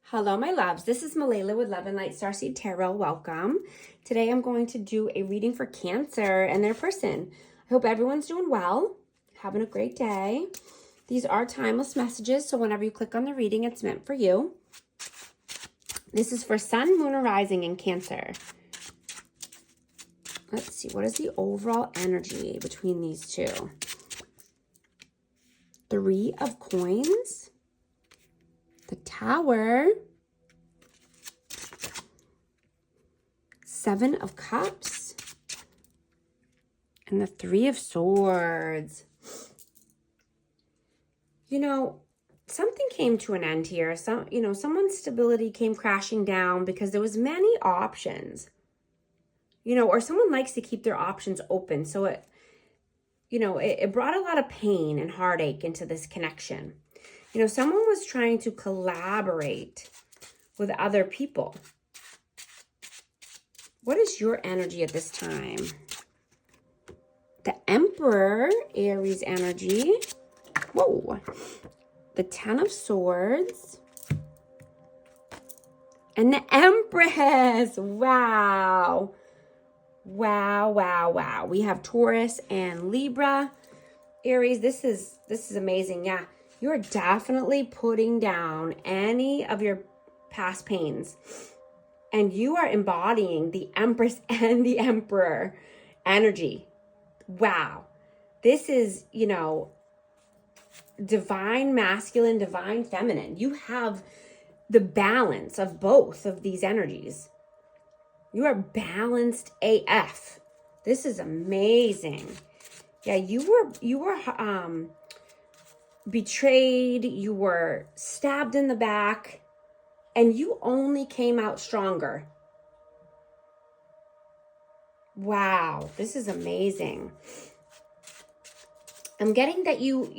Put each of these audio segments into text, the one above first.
Hello, my loves. This is Malayla with Love and Light Starseed Tarot. Welcome. Today I'm going to do a reading for Cancer and their person. I hope everyone's doing well, having a great day. These are timeless messages, so whenever you click on the reading, it's meant for you. This is for Sun, Moon, or Rising in Cancer. Let's see, what is the overall energy between these two? 3 of Coins. The Tower, 7 of Cups, and the 3 of Swords. You know, something came to an end here. Someone's stability came crashing down because there was many options. Or someone likes to keep their options open. So it brought a lot of pain and heartache into this connection. Someone was trying to collaborate with other people. What is your energy at this time? The Emperor, Aries energy. Whoa. The 10 of Swords. And the Empress. Wow. Wow, wow, wow. We have Taurus and Libra. Aries, this is amazing. Yeah. You're definitely putting down any of your past pains. And you are embodying the Empress and the Emperor energy. Wow. This is, divine masculine, divine feminine. You have the balance of both of these energies. You are balanced AF. This is amazing. Yeah, you were betrayed, you were stabbed in the back, and you only came out stronger. Wow, this is amazing. I'm getting that you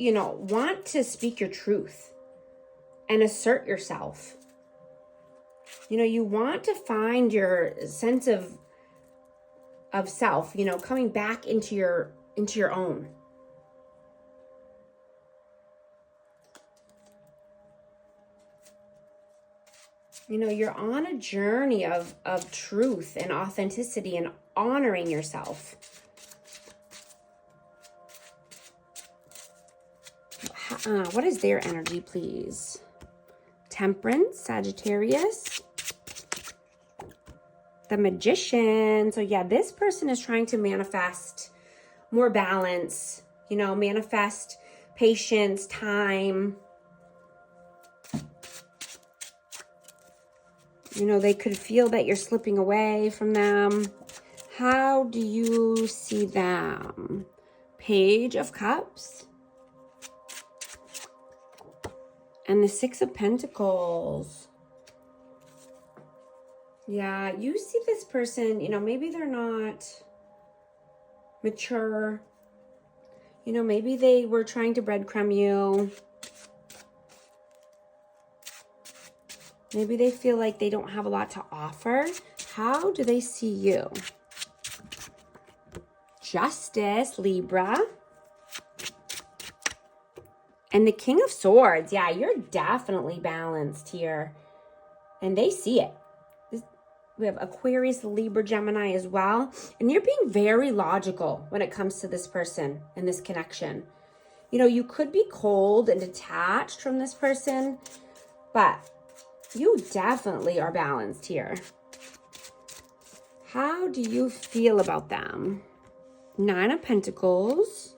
want to speak your truth and assert yourself. You want to find your sense of self, coming back into your own. You're on a journey of truth and authenticity and honoring yourself. What is their energy, please? Temperance, Sagittarius. The Magician. So yeah, this person is trying to manifest more balance, manifest patience, time. They could feel that you're slipping away from them. How do you see them? Page of Cups. And the 6 of Pentacles. Yeah, you see this person, maybe they're not mature. Maybe they were trying to breadcrumb you. Maybe they feel like they don't have a lot to offer. How do they see you? Justice, Libra. And the King of Swords. Yeah, you're definitely balanced here. And they see it. We have Aquarius, Libra, Gemini as well. And you're being very logical when it comes to this person and this connection. You could be cold and detached from this person, but you definitely are balanced here. How do you feel about them? 9 of Pentacles.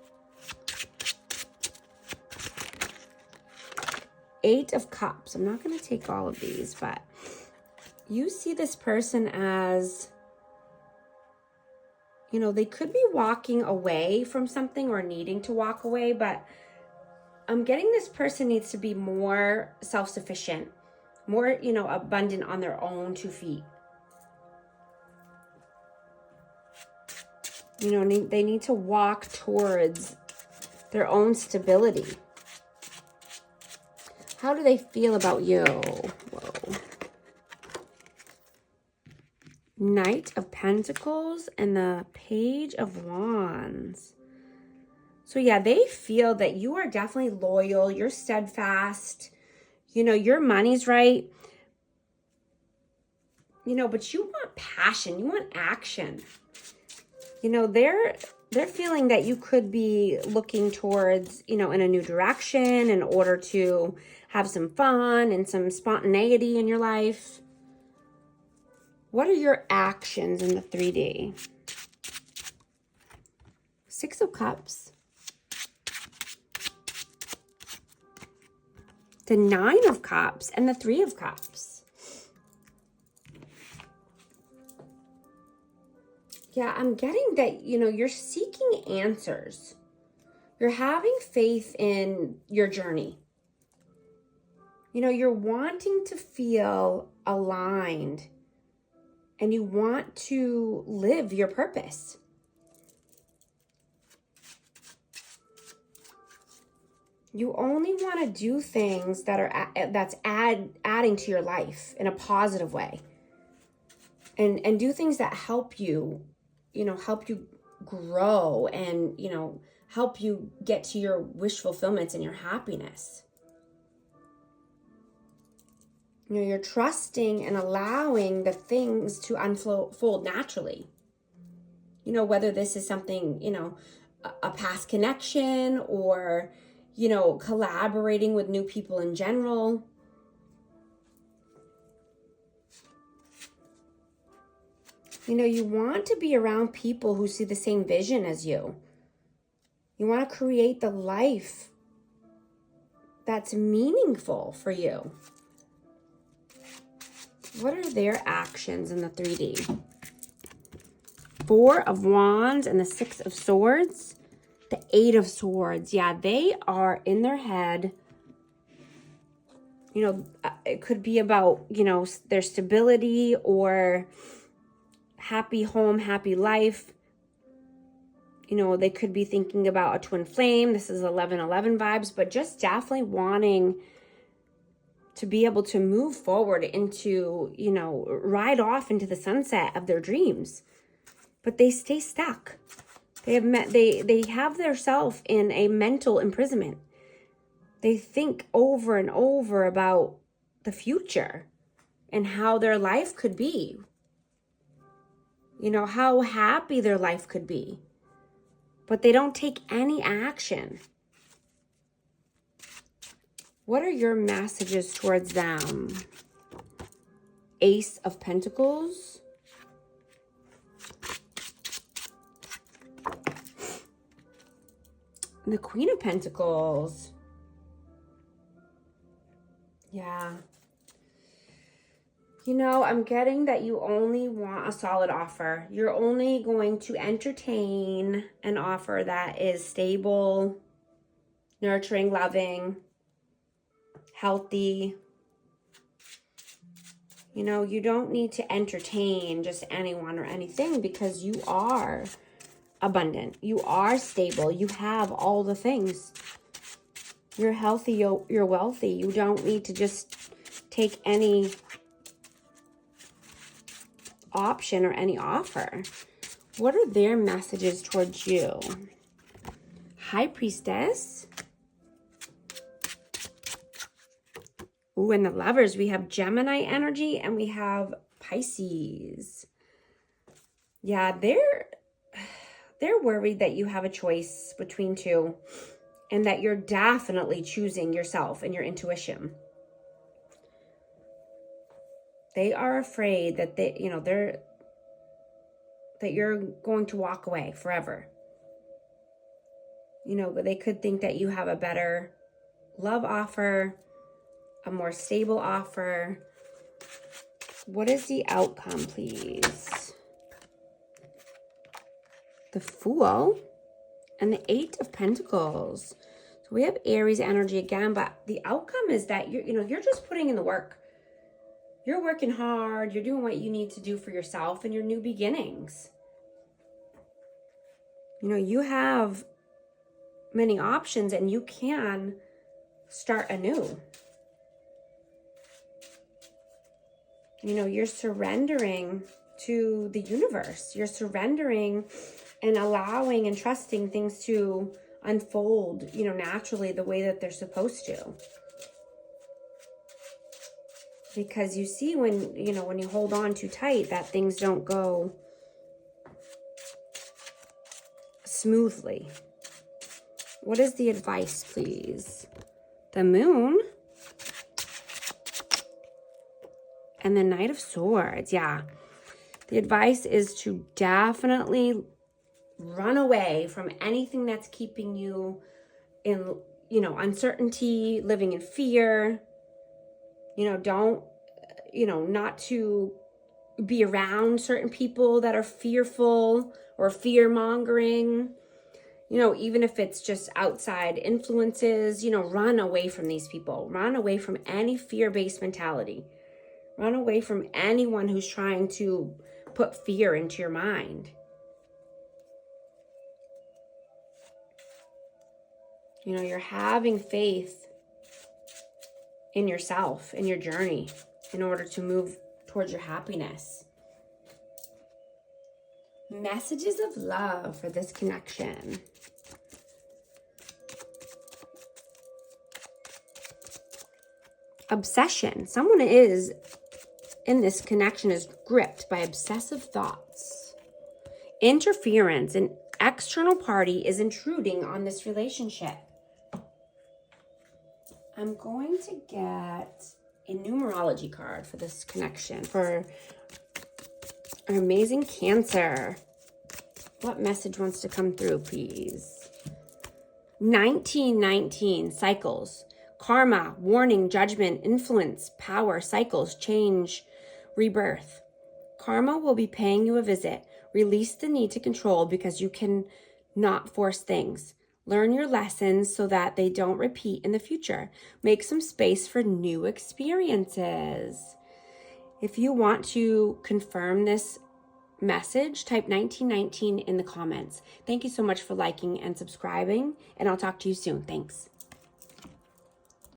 8 of Cups. I'm not going to take all of these, but you see this person as, they could be walking away from something or needing to walk away, but I'm getting this person needs to be more self-sufficient, more, abundant on their own 2 feet. They need to walk towards their own stability. How do they feel about you? Whoa. Knight of Pentacles and the Page of Wands. So yeah, they feel that you are definitely loyal. You're steadfast. Your money's right. but you want passion, you want action. They're feeling that you could be looking towards, in a new direction in order to have some fun and some spontaneity in your life. What are your actions in the 3D? Six of Cups. The Nine of Cups and the Three of Cups. Yeah, I'm getting that, you're seeking answers. You're having faith in your journey. You're wanting to feel aligned and you want to live your purpose. You only want to do things that's adding to your life in a positive way. And do things that help you, help you grow and, help you get to your wish fulfillments and your happiness. You're trusting and allowing the things to unfold naturally. Whether this is something, a past connection or, collaborating with new people in general. You want to be around people who see the same vision as you. You want to create the life that's meaningful for you. What are their actions in the 3D? Four of Wands and the Six of Swords. The Eight of Swords. Yeah, they are in their head. It could be about, their stability or happy home, happy life. They could be thinking about a twin flame. This is 11-11 vibes, but just definitely wanting to be able to move forward into, ride off into the sunset of their dreams. But they stay stuck. They have their self in a mental imprisonment. They think over and over about the future and how their life could be. How happy their life could be. But they don't take any action. What are your messages towards them? Ace of Pentacles. And the Queen of Pentacles. Yeah. I'm getting that you only want a solid offer. You're only going to entertain an offer that is stable, nurturing, loving, healthy. You don't need to entertain just anyone or anything because you are abundant. You are stable. You have all the things. You're healthy. You're wealthy. You don't need to just take any option or any offer. What are their messages towards you? High Priestess. Ooh, and the Lovers, we have Gemini energy and we have Pisces. Yeah, they're worried that you have a choice between two and that you're definitely choosing yourself and your intuition. They are afraid that that you're going to walk away forever. They could think that you have a better love offer, a more stable offer. What is the outcome, please? The Fool and the Eight of Pentacles. So we have Aries energy again, but the outcome is that you're just putting in the work. You're working hard. You're doing what you need to do for yourself and your new beginnings. You have many options and you can start anew. You're surrendering to the universe. You're surrendering and allowing and trusting things to unfold, naturally the way that they're supposed to. Because you see when, you know, when you hold on too tight that things don't go smoothly. What is the advice, please? The Moon and the Knight of Swords. Yeah. The advice is to definitely run away from anything that's keeping you in, you know, uncertainty, living in fear. You know, don't, you know, not to be around certain people that are fearful or fear-mongering. You know, even if it's just outside influences, you know, run away from these people. Run away from any fear-based mentality. Run away from anyone who's trying to put fear into your mind. You know, you're having faith in yourself, in your journey, in order to move towards your happiness. Messages of love for this connection. Obsession. Someone is in this connection is gripped by obsessive thoughts. Interference. An external party is intruding on this relationship. I'm going to get a numerology card for this connection for our amazing Cancer. What message wants to come through, please? 1919, cycles. Karma, warning, judgment, influence, power, cycles, change, rebirth. Karma will be paying you a visit. Release the need to control because you can not force things. Learn your lessons so that they don't repeat in the future. Make some space for new experiences. If you want to confirm this message, type 1919 in the comments. Thank you so much for liking and subscribing, and I'll talk to you soon. Thanks.